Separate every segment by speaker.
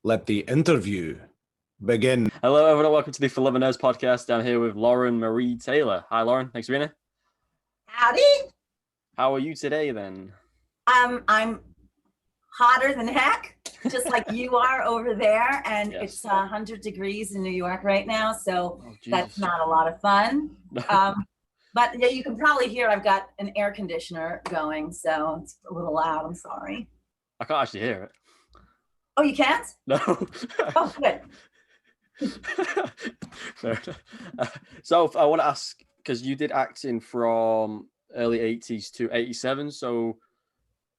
Speaker 1: Let the interview begin.
Speaker 2: Hello, everyone. Welcome to the For Love and Nerds podcast. I'm here with Lauren Marie Taylor. Hi, Lauren. Thanks for being here.
Speaker 3: Howdy.
Speaker 2: How are you today, then?
Speaker 3: I'm hotter than heck, just like you are over there. And
Speaker 2: Yes.
Speaker 3: it's 100 degrees in New York right now, so that's
Speaker 2: Jesus.
Speaker 3: not a lot of fun. But yeah, you can probably hear I've got an air conditioner going, so it's a little loud. I'm sorry.
Speaker 2: I can't actually hear it.
Speaker 3: Oh, you can't?
Speaker 2: No.
Speaker 3: Oh, good.
Speaker 2: Fair enough. So I want to ask, because you did acting from early 80s to 87, so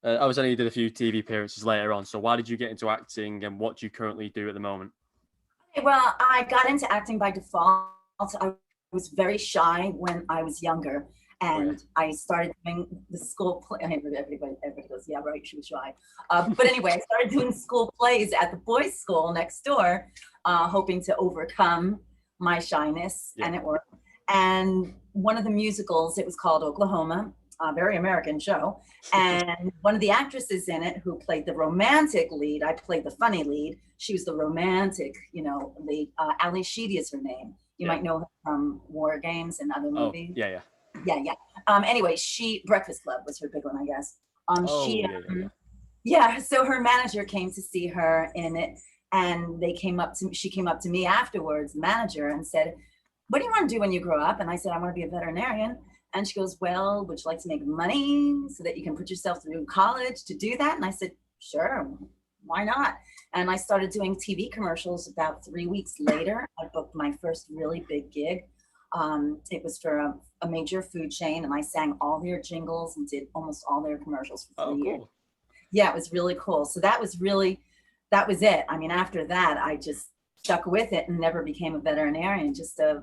Speaker 2: I was only did a few TV appearances later on. So why did you get into acting, and what do you currently do at the moment?
Speaker 3: Okay, well, I got into acting by default. I was very shy when I was younger, and I started doing the school play. Everybody goes, yeah, right, she was shy. But anyway, I started doing school plays at the boys' school next door, hoping to overcome my shyness, and it worked. And one of the musicals, it was called Oklahoma, a very American show. And one of the actresses in it who played the romantic lead, I played the funny lead. She was the romantic, lead. Ali Sheedy is her name. You might know her from War Games and other movies.
Speaker 2: Yeah.
Speaker 3: Anyway, Breakfast Club was her big one, I guess. So her manager came to see her in it, and she came up to me afterwards, the manager, and said, "What do you want to do when you grow up?" And I said, "I want to be a veterinarian." And she goes, "Well, would you like to make money so that you can put yourself through college to do that?" And I said, "Sure, why not?" And I started doing TV commercials. About 3 weeks later, I booked my first really big gig. It was for a major food chain, and I sang all their jingles and did almost all their commercials for 3 years. Yeah, it was really cool. So that was it. I mean, after that, I just stuck with it and never became a veterinarian, just an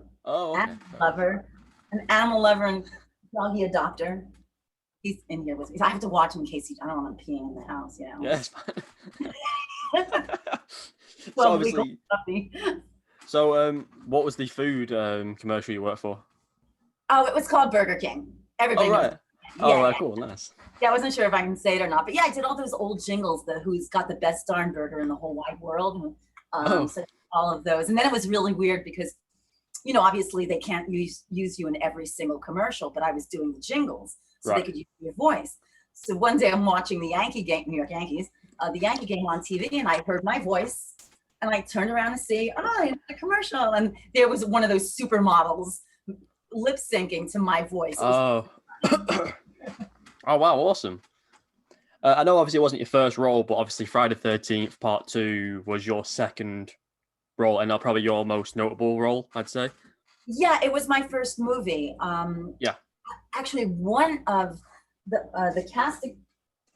Speaker 3: animal lover and doggy adopter. He's in here with me. I have to watch him in case I don't want him peeing in the house,
Speaker 2: Yes. So what was the food commercial you worked for?
Speaker 3: Oh, it was called Burger King. Everybody knows.
Speaker 2: Cool, nice.
Speaker 3: Yeah, I wasn't sure if I can say it or not, but yeah, I did all those old jingles, who's got the best darn burger in the whole wide world, so all of those. And then it was really weird because, obviously they can't use you in every single commercial, but I was doing the jingles, so they could use your voice. So one day I'm watching the Yankee game, New York Yankees, the Yankee game on TV, and I heard my voice, and I turned around to see, a commercial, and there was one of those supermodels lip syncing to my voice.
Speaker 2: Oh, wow, awesome. I know obviously it wasn't your first role, but obviously Friday the 13th Part 2 was your second role, and probably your most notable role, I'd say.
Speaker 3: Yeah, it was my first movie. Actually, one of the casting,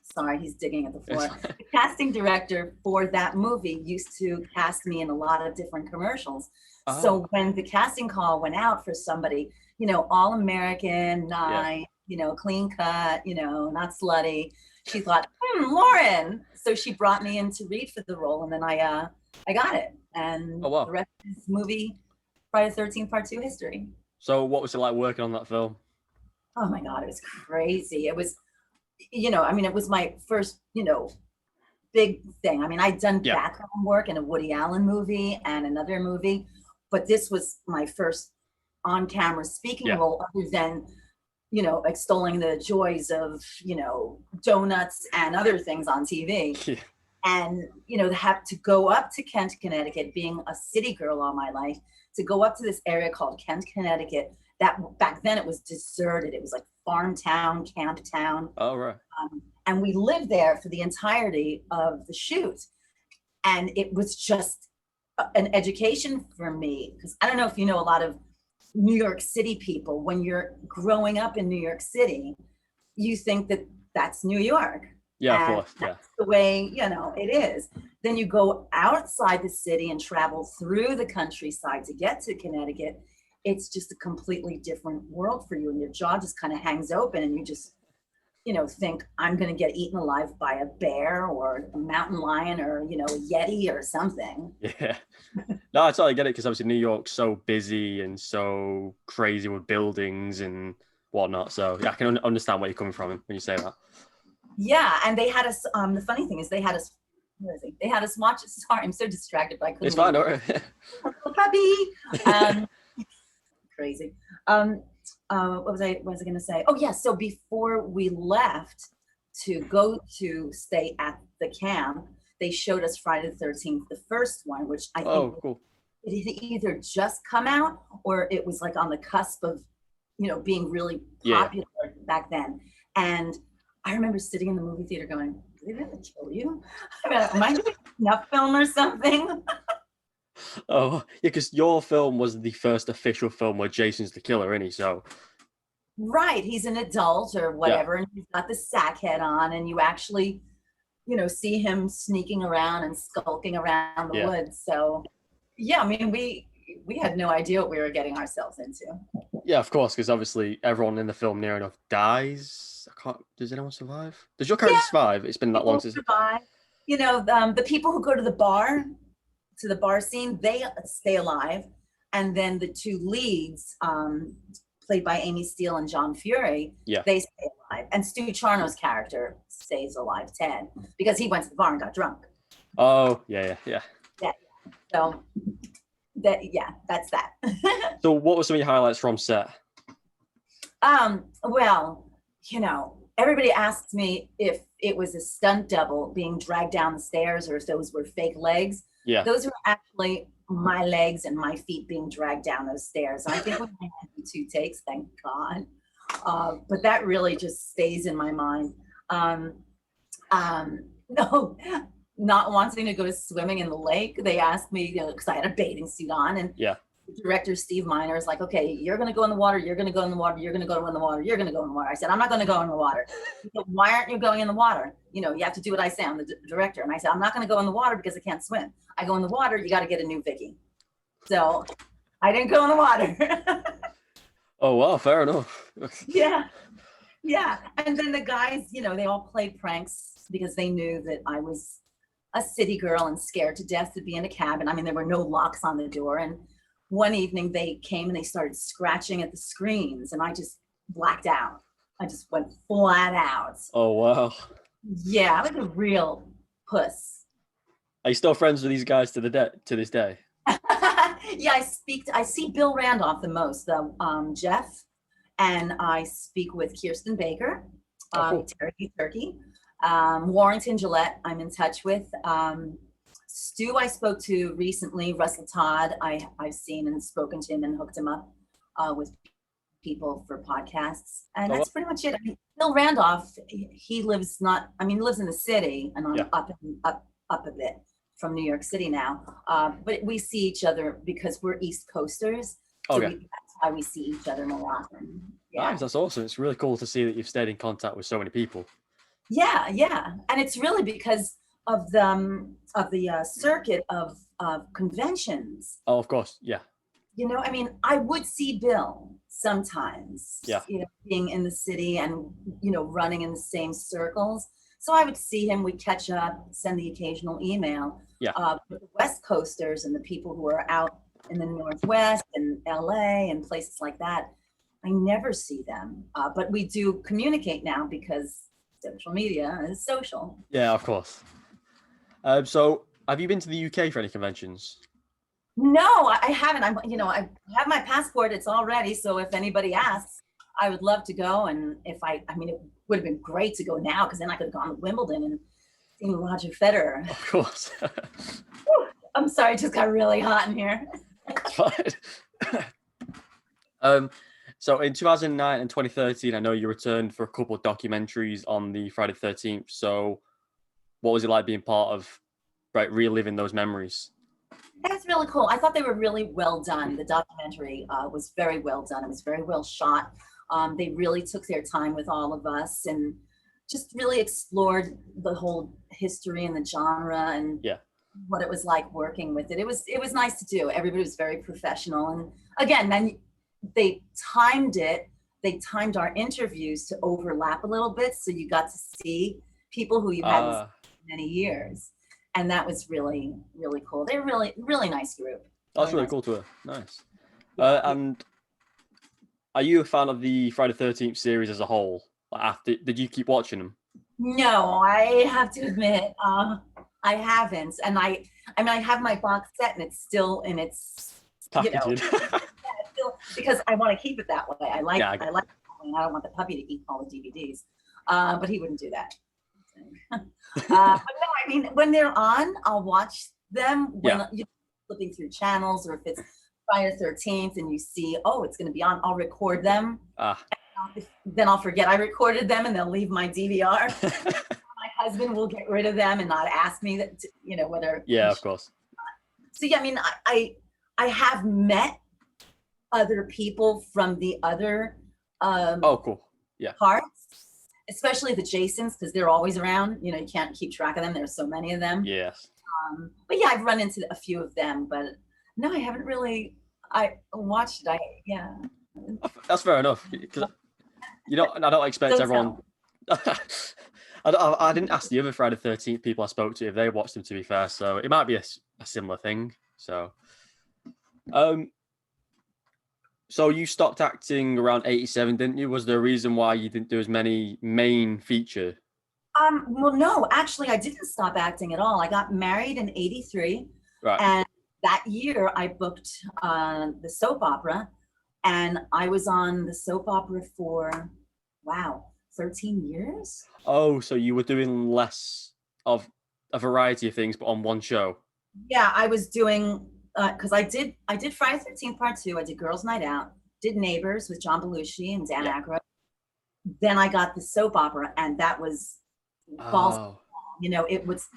Speaker 3: sorry, he's digging at the floor. The casting director for that movie used to cast me in a lot of different commercials. So when the casting call went out for somebody, all American, nice, clean cut, not slutty, she thought, Lauren. So she brought me in to read for the role, and then I got it. And the rest of this movie, Friday the 13th Part 2 history.
Speaker 2: So what was it like working on that film?
Speaker 3: Oh my God, it was crazy. It was, it was my first, big thing. I mean, I'd done background work in a Woody Allen movie and another movie, but this was my first on-camera speaking role, other than, extolling the joys of, donuts and other things on TV. And, to have to go up to Kent, Connecticut, being a city girl all my life, to go up to this area called Kent, Connecticut, that back then it was deserted. It was like farm town, camp town.
Speaker 2: Oh, right.
Speaker 3: And we lived there for the entirety of the shoot. And it was just an education for me, because I don't know if you know a lot of New York City people. When you're growing up in New York City, you think that that's New York.
Speaker 2: Yeah, of course. Yeah.
Speaker 3: That's the way, it is. Then you go outside the city and travel through the countryside to get to Connecticut. It's just a completely different world for you, and your jaw just kind of hangs open, and you just, think I'm going to get eaten alive by a bear or a mountain lion or, a Yeti or something.
Speaker 2: Yeah. No, I totally get it, because obviously New York's so busy and so crazy with buildings and whatnot. So yeah, I can understand where you're coming from when you say that.
Speaker 3: Yeah, and they had us, the funny thing is they had us Where is he? They had us watch it. Sorry, I'm so distracted by.
Speaker 2: It's fine.
Speaker 3: Puppy. Crazy. What was I going to say? Oh yeah. So before we left to go to stay at the camp, they showed us Friday the 13th, the first one, which I think
Speaker 2: cool.
Speaker 3: it had either just come out or it was like on the cusp of, being really popular back then. And I remember sitting in the movie theater going, "Do they really kill you? Am I doing a snuff film or something?"
Speaker 2: Oh, yeah, because your film was the first official film where Jason's the killer, isn't he? So,
Speaker 3: right, he's an adult or whatever, and he's got the sack head on, and you actually, see him sneaking around and skulking around the woods. So, yeah, I mean, we had no idea what we were getting ourselves into.
Speaker 2: Yeah, of course, because obviously everyone in the film near enough dies. Does anyone survive? Does your character survive? It's been that long since.
Speaker 3: Survive. The people who go to the bar scene, they stay alive, and then the two leads, played by Amy Steele and John Fury, they stay alive, and Stu Charno's character stays alive, Ted, because he went to the bar and got drunk.
Speaker 2: Oh, yeah.
Speaker 3: So that's that.
Speaker 2: So what were some of your highlights from set?
Speaker 3: Well, everybody asks me if it was a stunt double being dragged down the stairs or if those were fake legs.
Speaker 2: Yeah.
Speaker 3: Those were actually my legs and my feet being dragged down those stairs. And I think we had 2 takes, thank God. But that really just stays in my mind. No, not wanting to go swimming in the lake. They asked me, because I had a bathing suit on, and director Steve Miner is like, "Okay, you're going to go in the water, you're going to go in the water, you're going to go in the water, you're going to go in the water." I said, "I'm not going to go in the water." He said, "Why aren't you going in the water? You have to do what I say. I'm the director." And I said, "I'm not going to go in the water because I can't swim. I go in the water, you got to get a new Vicky." So I didn't go in the water.
Speaker 2: Oh, wow, fair enough.
Speaker 3: Yeah. And then the guys, they all played pranks because they knew that I was a city girl and scared to death to be in a cabin. I mean, there were no locks on the door. And one evening they came and they started scratching at the screens, and I just blacked out. I just went flat out.
Speaker 2: Oh, wow.
Speaker 3: Yeah, I was a real puss.
Speaker 2: Are you still friends with these guys to this day?
Speaker 3: Yeah, I see Bill Randolph the most, Jeff, and I speak with Kirsten Baker,
Speaker 2: cool.
Speaker 3: Turkey, Warrington Gillette I'm in touch with. Stu I spoke to recently, Russell Todd I've seen and spoken to him and hooked him up with people for podcasts. And that's pretty much it. I mean, Bill Randolph, he lives in the city, and I'm up a bit from New York City now. But we see each other because we're East Coasters. So that's why we see each other more often. Yeah.
Speaker 2: Nice, that's awesome. It's really cool to see that you've stayed in contact with so many people.
Speaker 3: Yeah. And it's really because of the circuit of conventions.
Speaker 2: Oh, of course, yeah.
Speaker 3: I would see Bill sometimes, being in the city and, running in the same circles. So I would see him, we'd catch up, send the occasional email.
Speaker 2: Yeah.
Speaker 3: But the West Coasters and the people who are out in the Northwest and LA and places like that, I never see them. But we do communicate now because social media is social.
Speaker 2: Yeah, of course. So have you been to the UK for any conventions?
Speaker 3: No, I haven't. I have my passport. It's all ready. So if anybody asks, I would love to go. And it would have been great to go now because then I could have gone to Wimbledon and seen Roger Federer.
Speaker 2: Of course.
Speaker 3: I'm sorry, it just got really hot in here.
Speaker 2: It's fine. So in 2009 and 2013, I know you returned for a couple of documentaries on the Friday the 13th. So what was it like being part of reliving those memories?
Speaker 3: That's really cool. I thought they were really well done. The documentary was very well done. It was very well shot. They really took their time with all of us and just really explored the whole history and the genre and what it was like working with it. It was nice to do. Everybody was very professional. And again, then they timed our interviews to overlap a little bit. So you got to see people who you hadn't seen in many years. And that was really, really cool. They're really, really nice group.
Speaker 2: That's really cool to hear. Nice. And are you a fan of the Friday the 13th series as a whole? Did you keep watching them?
Speaker 3: No, I have to admit, I haven't, and I mean, I have my box set, and it's still in its, you know,
Speaker 2: Packaging.
Speaker 3: still, because I want to keep it that way. I like,
Speaker 2: Yeah,
Speaker 3: I like, and I don't want the puppy to eat all the DVDs, but he wouldn't do that. But no, I mean, when they're on, I'll watch them when you're flipping through channels, or if it's Friday the 13th and you see, oh, it's going to be on, I'll record them. Then I'll forget I recorded them, and they'll leave my DVR. My husband will get rid of them and not ask me that, you know, whether.
Speaker 2: Yeah, of course.
Speaker 3: So yeah, I mean, I have met other people from the other
Speaker 2: Oh, cool. Yeah.
Speaker 3: parts, especially the Jasons, because they're always around. You know, you can't keep track of them. There's so many of them.
Speaker 2: Yes.
Speaker 3: But yeah, I've run into a few of them, but no, I haven't really. I watched it. Yeah.
Speaker 2: That's fair enough. Because you know, I don't expect everyone. I didn't ask the other Friday the 13th people I spoke to if they watched them, to be fair. So it might be a similar thing. So, so you stopped acting around 87, didn't you? Was there a reason why you didn't do as many main feature?
Speaker 3: Well, no, actually, I didn't stop acting at all. I got married in 83.
Speaker 2: Right.
Speaker 3: And that year I booked the soap opera, and I was on the soap opera for, wow, 13 years.
Speaker 2: Oh, so you were doing less of a variety of things, but on one show.
Speaker 3: Yeah, I was doing, because I did Friday the 13th Part 2. I did Girls Night Out, did Neighbors with John Belushi and Dan Aykroyd. Then I got the soap opera, and that was balls. You know, it's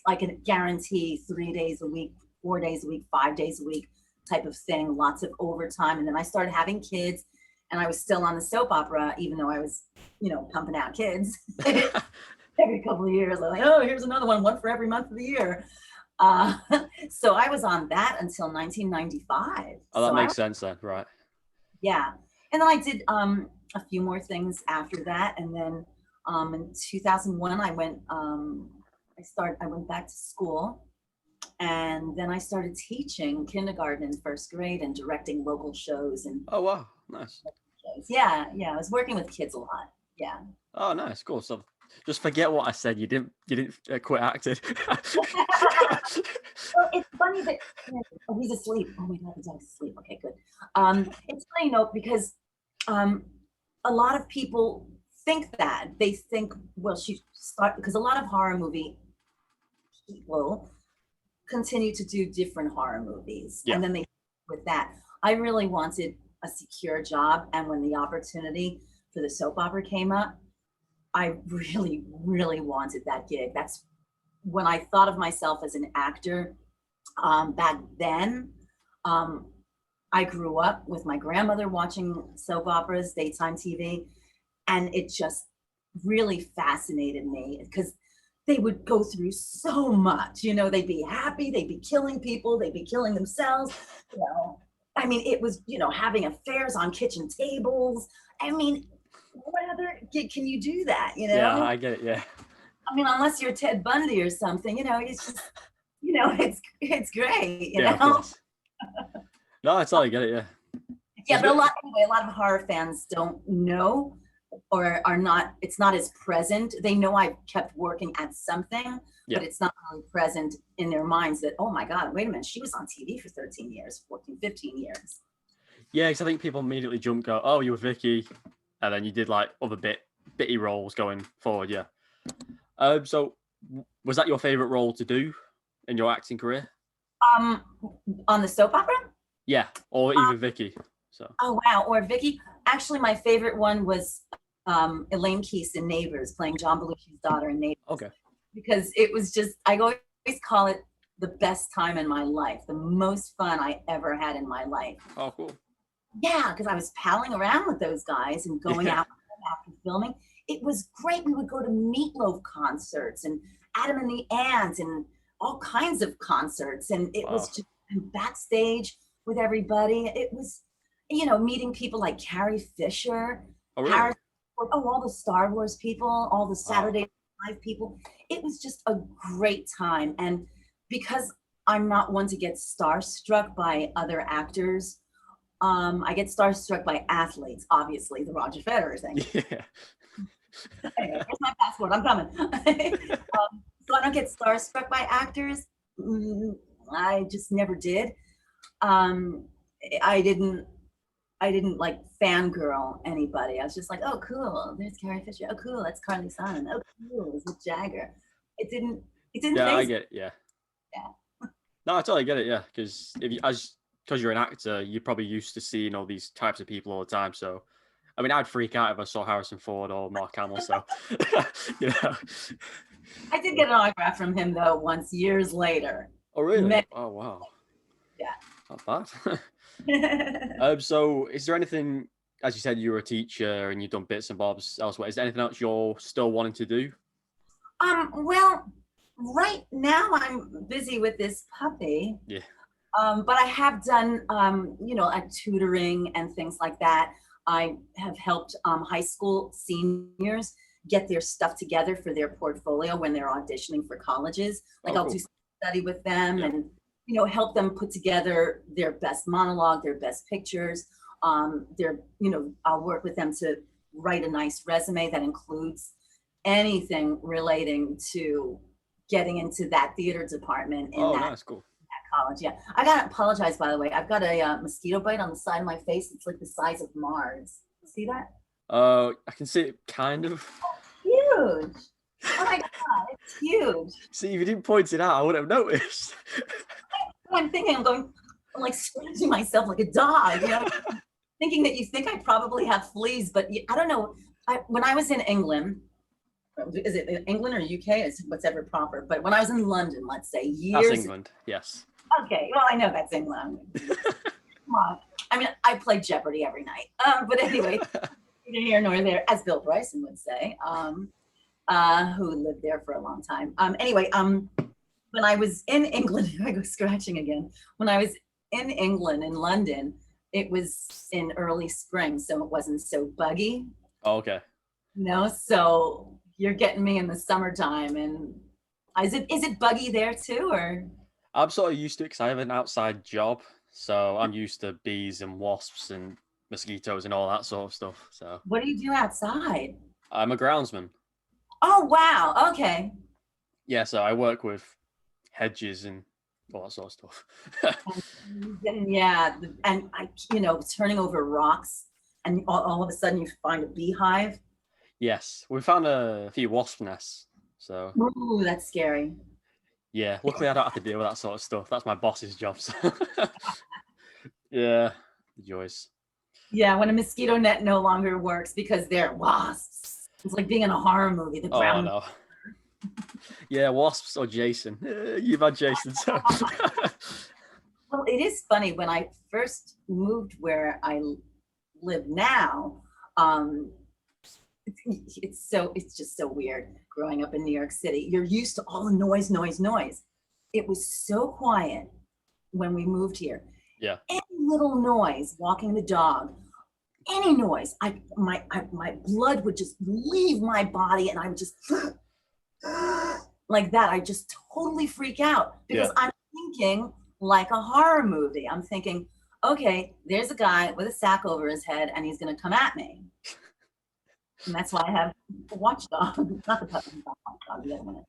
Speaker 3: like a guarantee 3 days a week, 4 days a week, 5 days a week type of thing, lots of overtime. And then I started having kids, and I was still on the soap opera, even though I was, you know, pumping out kids every couple of years. I'm like, oh, here's another one for every month of the year. So I was on that until 1995.
Speaker 2: Oh, that
Speaker 3: so
Speaker 2: makes sense then, right?
Speaker 3: Yeah. And then I did a few more things after that. And then in 2001, I went back to school, and then I started teaching kindergarten and first grade and directing local shows. And
Speaker 2: oh, wow, nice.
Speaker 3: Yeah, I was working with kids a lot. Yeah.
Speaker 2: Oh, nice, cool. So just forget what I said. You didn't quit acting.
Speaker 3: Well, it's funny that he's asleep. Oh my God, the dog's asleep. Okay, good. It's funny, you know, because a lot of people think that they think, well, because a lot of horror movie people continue to do different horror movies, and then they with that. I really wanted a secure job, and when the opportunity for the soap opera came up, I really, really wanted that gig. That's when I thought of myself as an actor. Back then, I grew up with my grandmother watching soap operas, daytime TV, and it just really fascinated me because they would go through so much. You know, they'd be happy, they'd be killing people, they'd be killing themselves. You know, I mean, it was, you know, having affairs on kitchen tables. I mean, what other gig can you do that? You know?
Speaker 2: Yeah, I get it. Yeah.
Speaker 3: I mean, unless you're Ted Bundy or something, you know, it's just, you know, it's great. You know?
Speaker 2: Of course. No, I totally get it. Yeah.
Speaker 3: Yeah, but a lot of horror fans don't know, or are not. It's not as present. They know I've kept working at something, but it's not really present in their minds that, oh my God, wait a minute, she was on TV for 13 years, 14, 15 years.
Speaker 2: Yeah, because I think people immediately go, oh, you were Vicky, and then you did like other bitty roles going forward. Yeah. So was that your favorite role to do in your acting career?
Speaker 3: On the soap opera?
Speaker 2: Yeah, or even Vicky. So. Oh
Speaker 3: wow, or Vicky. Actually, my favorite one was Elaine Keese in Neighbors, playing John Belushi's daughter in Neighbors.
Speaker 2: Okay.
Speaker 3: Because it was just, I always call it the best time in my life, the most fun I ever had in my life.
Speaker 2: Oh, cool.
Speaker 3: Yeah, because I was palling around with those guys and going out after filming. It was great. We would go to Meatloaf concerts and Adam and the Ants and all kinds of concerts. And it was just backstage with everybody. It was, you know, meeting people like Carrie Fisher, all the Star Wars people, all the Saturday Night Live people. It was just a great time. And because I'm not one to get starstruck by other actors, I get starstruck by athletes, obviously, the Roger Federer thing.
Speaker 2: Yeah.
Speaker 3: Anyway, here's my passport. I'm coming. I don't get starstruck by actors. I just never did. Um, I didn't like fangirl anybody. I was just like, oh, cool. There's Carrie Fisher. Oh, cool. That's Carly Simon. Oh, cool. It's Mick Jagger. It didn't.
Speaker 2: Yeah, I
Speaker 3: phase
Speaker 2: get it. Yeah.
Speaker 3: Yeah.
Speaker 2: No, I totally get it. Yeah, because because you're an actor, you're probably used to seeing all these types of people all the time. So, I mean, I'd freak out if I saw Harrison Ford or Mark Hamill. So, you know.
Speaker 3: I did get an autograph from him though once years later.
Speaker 2: Oh really? Oh wow.
Speaker 3: Yeah.
Speaker 2: Not bad. So, is there anything? As you said, you were a teacher and you've done bits and bobs elsewhere. Is there anything else you're still wanting to do?
Speaker 3: Well, right now I'm busy with this puppy.
Speaker 2: Yeah.
Speaker 3: But I have done, like tutoring and things like that. I have helped high school seniors get their stuff together for their portfolio when they're auditioning for colleges. Like I'll do study with them and, help them put together their best monologue, their best pictures. I'll work with them to write a nice resume that includes anything relating to getting into that theater department in
Speaker 2: Nice, cool.
Speaker 3: College. Yeah, I gotta apologize, by the way. I've got a mosquito bite on the side of my face. It's like the size of Mars. See that?
Speaker 2: I can see it kind of.
Speaker 3: Huge. Oh my god, it's huge.
Speaker 2: See, if you didn't point it out, I wouldn't have noticed.
Speaker 3: I'm thinking, I'm like scratching myself like a dog, thinking that you think I probably have fleas, but I don't know. When I was in England, is it England or UK? It's whatever proper. But when I was in London, let's say years.
Speaker 2: That's England, yes.
Speaker 3: Okay, well, I know that's England. Come on. I mean, I play Jeopardy every night. But anyway, neither here nor there, as Bill Bryson would say, who lived there for a long time. Anyway, when I was in England, I go scratching again. When I was in England, in London, it was in early spring, so it wasn't so buggy.
Speaker 2: Oh, okay.
Speaker 3: So you're getting me in the summertime, and is it buggy there too, or?
Speaker 2: I'm sort of used to it because I have an outside job, so I'm used to bees and wasps and mosquitoes and all that sort of stuff. So.
Speaker 3: What do you do outside?
Speaker 2: I'm a groundsman.
Speaker 3: Oh wow! Okay.
Speaker 2: Yeah, so I work with hedges and all that sort of stuff.
Speaker 3: and I, turning over rocks, and all of a sudden you find a beehive.
Speaker 2: Yes, we found a few wasp nests. So.
Speaker 3: Ooh, that's scary.
Speaker 2: Yeah, luckily I don't have to deal with that sort of stuff. That's my boss's job. So. Yeah, the joys.
Speaker 3: Yeah, when a mosquito net no longer works because they're wasps. It's like being in a horror movie. The ground.
Speaker 2: Oh no. Yeah, wasps or Jason. You've had Jason. So.
Speaker 3: Well, it is funny when I first moved where I live now. It's just so weird growing up in New York City. You're used to all the noise. It was so quiet when we moved here.
Speaker 2: Yeah.
Speaker 3: Any little noise, walking the dog, any noise, my blood would just leave my body, and I would just like that. I just totally freak out because I'm thinking like a horror movie. I'm thinking, okay, there's a guy with a sack over his head, and he's gonna come at me. And that's why I have a watchdog, not the puppy, watchdog, the other one.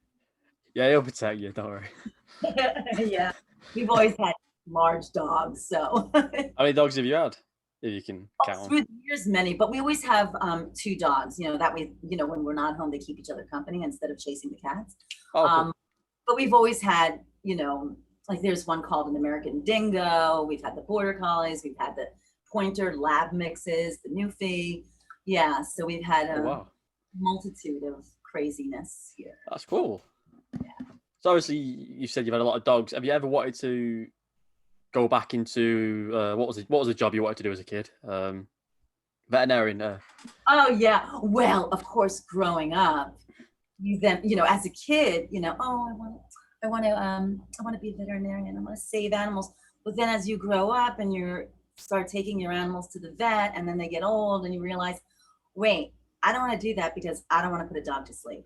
Speaker 2: Yeah, he'll protect you, don't worry.
Speaker 3: Yeah, we've always had large dogs, so.
Speaker 2: How many dogs have you had? If you can count
Speaker 3: through the years, many, but we always have 2 dogs, that way, when we're not home, they keep each other company instead of chasing the cats.
Speaker 2: Oh, cool.
Speaker 3: But we've always had, like there's one called an American Dingo, we've had the Border Collies, we've had the Pointer Lab mixes, the Newfie. Yeah, so we've had a multitude of craziness here.
Speaker 2: That's cool.
Speaker 3: Yeah.
Speaker 2: So obviously you said you've had a lot of dogs. Have you ever wanted to go back into what was the job you wanted to do as a kid? Veterinarian.
Speaker 3: Oh yeah. Well, of course, growing up, you then, as a kid, I want to be a veterinarian. I want to save animals. But then as you grow up and you start taking your animals to the vet, and then they get old, and you realize, wait, I don't want to do that because I don't want to put a dog to sleep.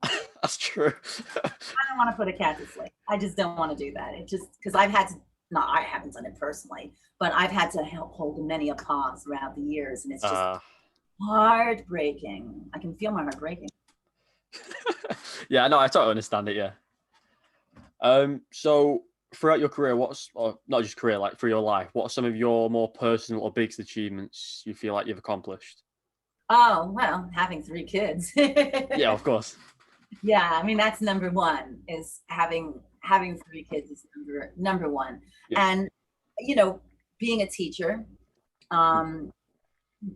Speaker 2: That's true.
Speaker 3: I don't want to put a cat to sleep. I just don't want to do that. It just, because I haven't done it personally, but I've had to hold many a paw throughout the years, and it's just heartbreaking. I can feel my heart breaking.
Speaker 2: Yeah, no, I totally understand it. Yeah. So throughout your career, or not just career, like through your life, what are some of your more personal or biggest achievements you feel like you've accomplished?
Speaker 3: Oh, well, having 3 kids.
Speaker 2: Yeah, of course.
Speaker 3: Yeah, I mean that's number one, is having 3 kids is number one.
Speaker 2: Yeah.
Speaker 3: And you know, being a teacher, um,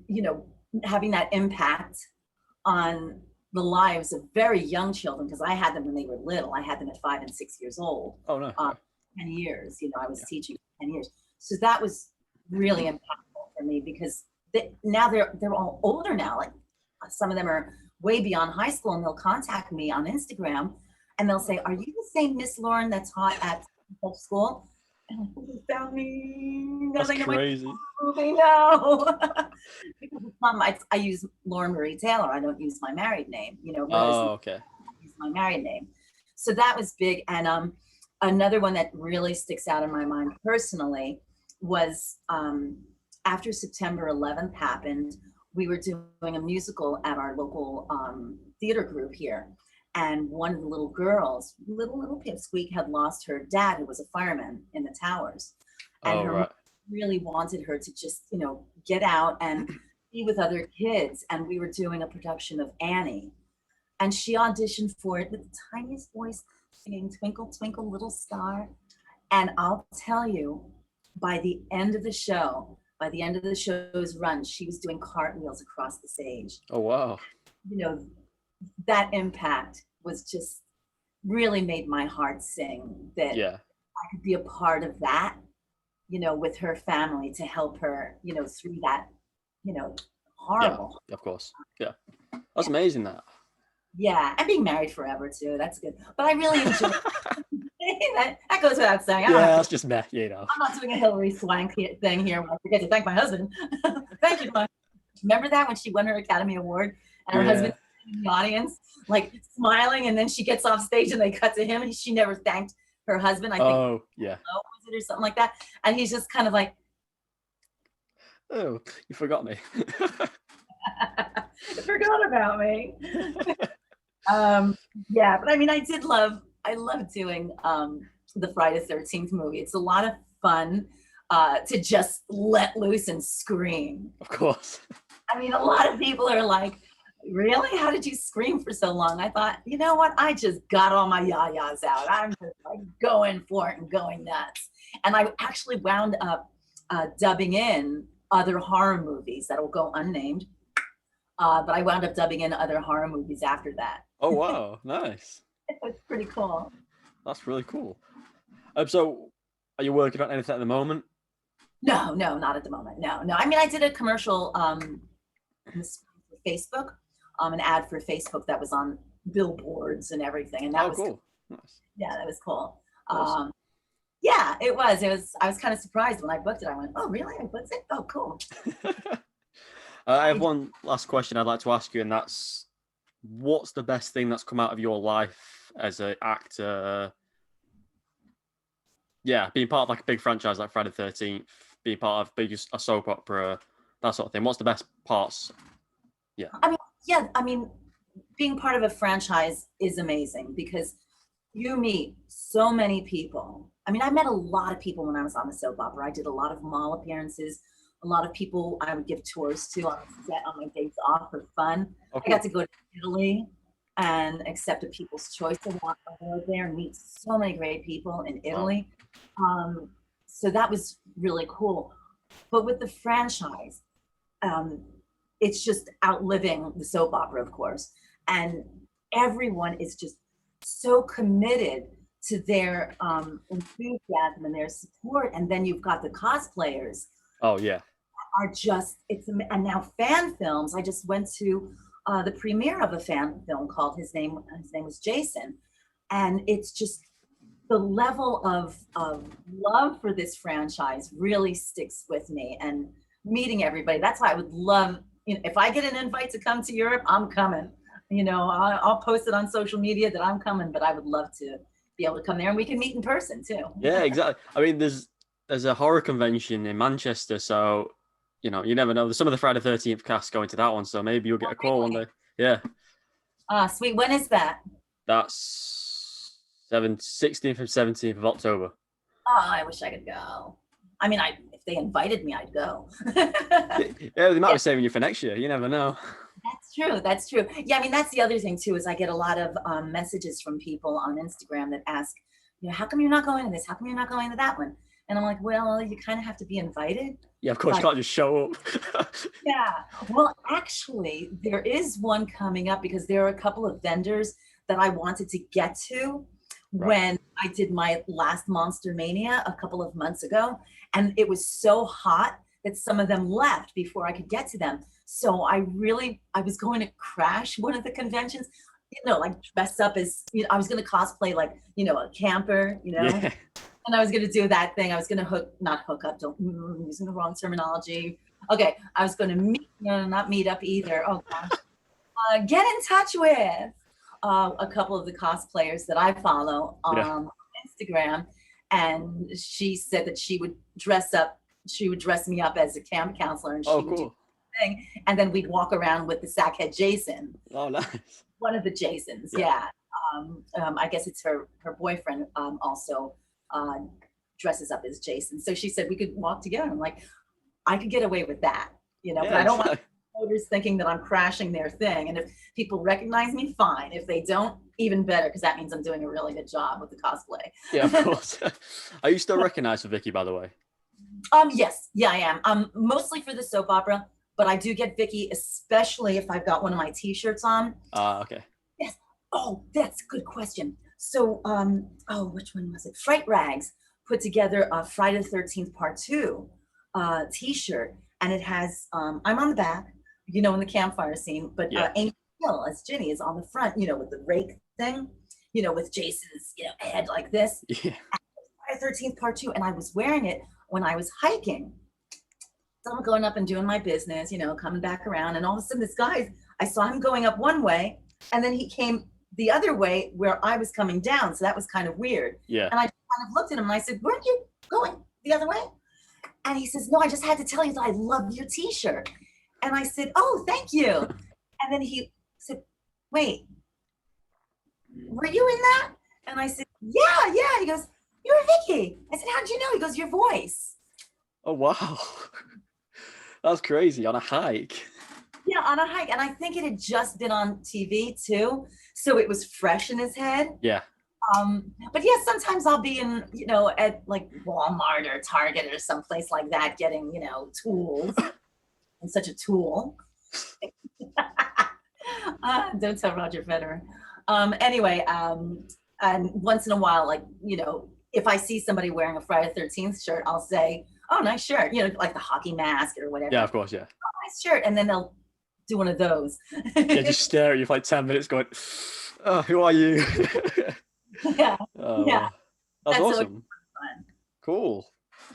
Speaker 3: you know, having that impact on the lives of very young children, because I had them when they were little. I had them at 5 and 6 years old.
Speaker 2: Oh no.
Speaker 3: 10 years, you know, I was
Speaker 2: Yeah.
Speaker 3: teaching 10 years. So that was really impactful for me, because now they're all older now. Like some of them are way beyond high school, and they'll contact me on Instagram and they'll say, "Are you the same Miss Lauren that taught at school?" And I'm like, "Who found me?"
Speaker 2: That's
Speaker 3: Nothing.
Speaker 2: crazy.
Speaker 3: They know. Because I use Lauren Marie Taylor. I don't use my married name, you know.
Speaker 2: Oh, okay.
Speaker 3: I use my married name. So that was big. And another one that really sticks out in my mind personally was after September 11th happened, we were doing a musical at our local theater group here. And one of the little girls, little pipsqueak, had lost her dad, who was a fireman in the towers. And her mom really wanted her to just, you know, get out and be with other kids. And we were doing a production of Annie. And she auditioned for it with the tiniest voice, singing Twinkle, Twinkle, Little Star. And I'll tell you, by the end of the show's run, she was doing cartwheels across the stage.
Speaker 2: Oh, wow.
Speaker 3: You know, that impact was just really made my heart sing, that I could be a part of that, you know, with her family, to help her, you know, through that, you know, horrible.
Speaker 2: Yeah, of course. Yeah. That's amazing, that.
Speaker 3: Yeah, and being married forever too. That's good. But I really enjoy that goes without saying.
Speaker 2: That's just meh, you know.
Speaker 3: I'm not doing a Hillary Swank thing here where I forget to thank my husband. Thank you, Mike. Remember that when she won her Academy Award and her husband in the audience, like smiling, and then she gets off stage and they cut to him and she never thanked her husband. I think was it or something like that. And he's just kind of like,
Speaker 2: "Oh, you forgot me."
Speaker 3: You forgot about me. Yeah, but I mean, I love doing the Friday the 13th movie. It's a lot of fun to just let loose and scream.
Speaker 2: Of course.
Speaker 3: I mean, a lot of people are like, "Really? How did you scream for so long?" I thought, you know what? I just got all my yayas out. I'm just like going for it and going nuts. And I actually wound up dubbing in other horror movies that will go unnamed. But I wound up dubbing in other horror movies after that.
Speaker 2: Oh, wow. Nice.
Speaker 3: It was pretty cool.
Speaker 2: That's really cool. So are you working on anything at the moment?
Speaker 3: No, not at the moment. No. I mean, I did a commercial for Facebook, an ad for Facebook that was on billboards and everything. And that was
Speaker 2: cool. Nice.
Speaker 3: Yeah, that was cool.
Speaker 2: Awesome.
Speaker 3: Yeah, it was. I was kind of surprised when I booked it. I went, "Oh, really? I booked it? Oh, cool."
Speaker 2: I have one last question I'd like to ask you, and that's, what's the best thing that's come out of your life as an actor? Yeah, being part of like a big franchise like Friday the 13th, being part of a soap opera, that sort of thing. What's the best parts? Yeah.
Speaker 3: I mean, being part of a franchise is amazing because you meet so many people. I mean, I met a lot of people when I was on the soap opera. I did a lot of mall appearances. A lot of people I would give tours to on set on my days off for fun.
Speaker 2: Okay.
Speaker 3: I got to go to Italy and accept a People's Choice Award there and meet so many great people in Italy. So that was really cool. But with the franchise, it's just outliving the soap opera, of course. And everyone is just so committed to their enthusiasm and their support. And then you've got the cosplayers.
Speaker 2: Oh, yeah.
Speaker 3: Are just, and now fan films. I just went to the premiere of a fan film called His Name Was Jason. And it's just the level of love for this franchise really sticks with me, and meeting everybody. That's why I would love, if I get an invite to come to Europe, I'm coming. I'll post it on social media that I'm coming, but I would love to be able to come there and we can meet in person too.
Speaker 2: Yeah, exactly. I mean, there's a horror convention in Manchester, so you never know. There's some of the Friday the 13th cast going to that one, so maybe you'll get a call one day. Yeah.
Speaker 3: Sweet. When is that?
Speaker 2: That's 16th and 17th of October.
Speaker 3: Oh, I wish I could go. I mean, if they invited me, I'd go.
Speaker 2: Yeah, they might be saving you for next year. You never know.
Speaker 3: That's true. That's true. Yeah, I mean, that's the other thing too, is I get a lot of messages from people on Instagram that ask, how come you're not going to this? How come you're not going to that one? And I'm like, well, you kind of have to be invited.
Speaker 2: Yeah, of course, you can't just show up.
Speaker 3: Yeah. Well, actually, there is one coming up because there are a couple of vendors that I wanted to get to when I did my last Monster Mania a couple of months ago. And it was so hot that some of them left before I could get to them. So I was going to crash one of the conventions, like dress up as, I was going to cosplay like, a camper,
Speaker 2: Yeah.
Speaker 3: and I was going to do that thing. I was going to not hook up, I'm using the wrong terminology. Okay. I was going to not meet up either. Oh gosh. Get in touch with a couple of the cosplayers that I follow on Instagram. And she said that she would dress me up as a camp counselor, and she would do the thing. And then we'd walk around with the sackhead Jason.
Speaker 2: Oh, nice.
Speaker 3: One of the Jasons. Yeah. I guess it's her boyfriend also dresses up as Jason. So she said we could walk together. I'm like, I could get away with that, but I don't want voters thinking that I'm crashing their thing. And if people recognize me, fine. If they don't, even better, because that means I'm doing a really good job with the cosplay.
Speaker 2: Yeah, of course. Are you still recognized for Vicky, by the way?
Speaker 3: Yes. Yeah, I am. Mostly for the soap opera, but I do get Vicky, especially if I've got one of my t-shirts on.
Speaker 2: Okay.
Speaker 3: Yes. Oh, that's a good question. So, which one was it? Fright Rags put together a Friday the 13th Part 2 t-shirt, and it has, I'm on the back, in the campfire scene, but Amy Hill as Ginny is on the front, with the rake thing, with Jason's, head like this.
Speaker 2: Yeah.
Speaker 3: Friday the 13th Part 2, and I was wearing it when I was hiking. So I'm going up and doing my business, coming back around, and all of a sudden this guy, I saw him going up one way, and then he came the other way where I was coming down. So that was kind of weird.
Speaker 2: Yeah.
Speaker 3: And I kind of looked at him and I said, weren't you going the other way? And he says, no, I just had to tell you that I love your t-shirt. And I said, oh, thank you. And then he said, wait, were you in that? And I said, yeah. He goes, you're Vicky. I said, how did you know? He goes, your voice.
Speaker 2: Oh, wow. That's crazy. On a hike.
Speaker 3: Yeah, on a hike. And I think it had just been on TV too. So it was fresh in his head.
Speaker 2: Yeah.
Speaker 3: But yeah, sometimes I'll be in, at like Walmart or Target or someplace like that getting, tools. I'm such a tool. Don't tell Roger Federer. Anyway, and once in a while, like, if I see somebody wearing a Friday the 13th shirt, I'll say, oh, nice shirt, like the hockey mask or whatever.
Speaker 2: Yeah, of course, yeah.
Speaker 3: Oh, nice shirt. And then they'll do one of those.
Speaker 2: Yeah, just stare at you for like 10 minutes going, oh, who are you?
Speaker 3: Yeah. Yeah.
Speaker 2: That's awesome. Cool.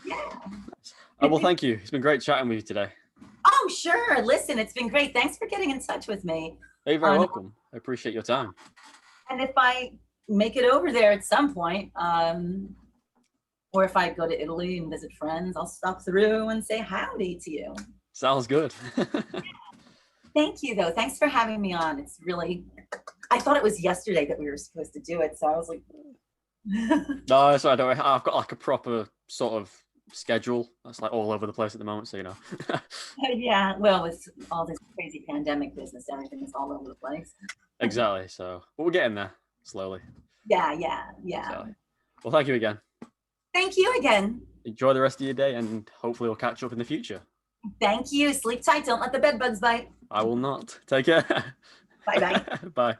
Speaker 3: Yeah.
Speaker 2: Well, thank you. It's been great chatting with you today.
Speaker 3: Oh, sure. Listen, it's been great. Thanks for getting in touch with me.
Speaker 2: You're very welcome. I appreciate your time.
Speaker 3: And if I make it over there at some point, or if I go to Italy and visit friends, I'll stop through and say howdy to you.
Speaker 2: Sounds good.
Speaker 3: Thank you, though. Thanks for having me on. It's really, I thought it was yesterday that we were supposed to do it, so I was like,
Speaker 2: no, sorry, don't worry. I've got like a proper sort of schedule that's like all over the place at the moment, so
Speaker 3: Yeah, well, with all this crazy pandemic business, everything is all over the place.
Speaker 2: Exactly. So, but we're getting there slowly.
Speaker 3: Yeah.
Speaker 2: Exactly. Well, thank you again.
Speaker 3: Thank you again.
Speaker 2: Enjoy the rest of your day, and hopefully we'll catch up in the future.
Speaker 3: Thank you. Sleep tight. Don't let the bed bugs bite.
Speaker 2: I will not. Take care.
Speaker 3: Bye-bye.
Speaker 2: Bye.